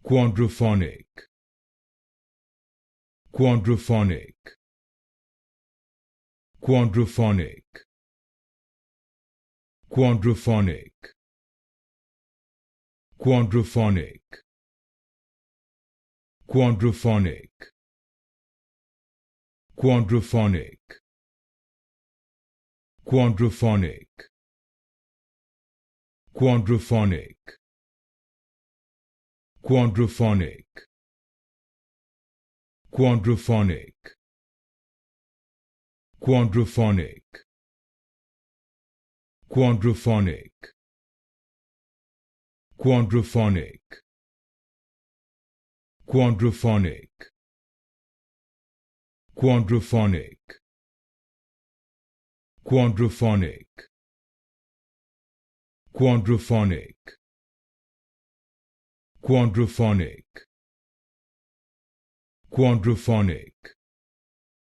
Quadrophonic, quadrophonic, quadrophonic, quadrophonic, quadrophonic, quadrophonic, quadrophonic, quadrophonic, quadrophonic, quadrophonic, quadrophonic, quadrophonic, quadrophonic, quadrophonic, quadrophonic, quadrophonic, quadrophonic, quadrophonic, quadrophonic, quadrophonic,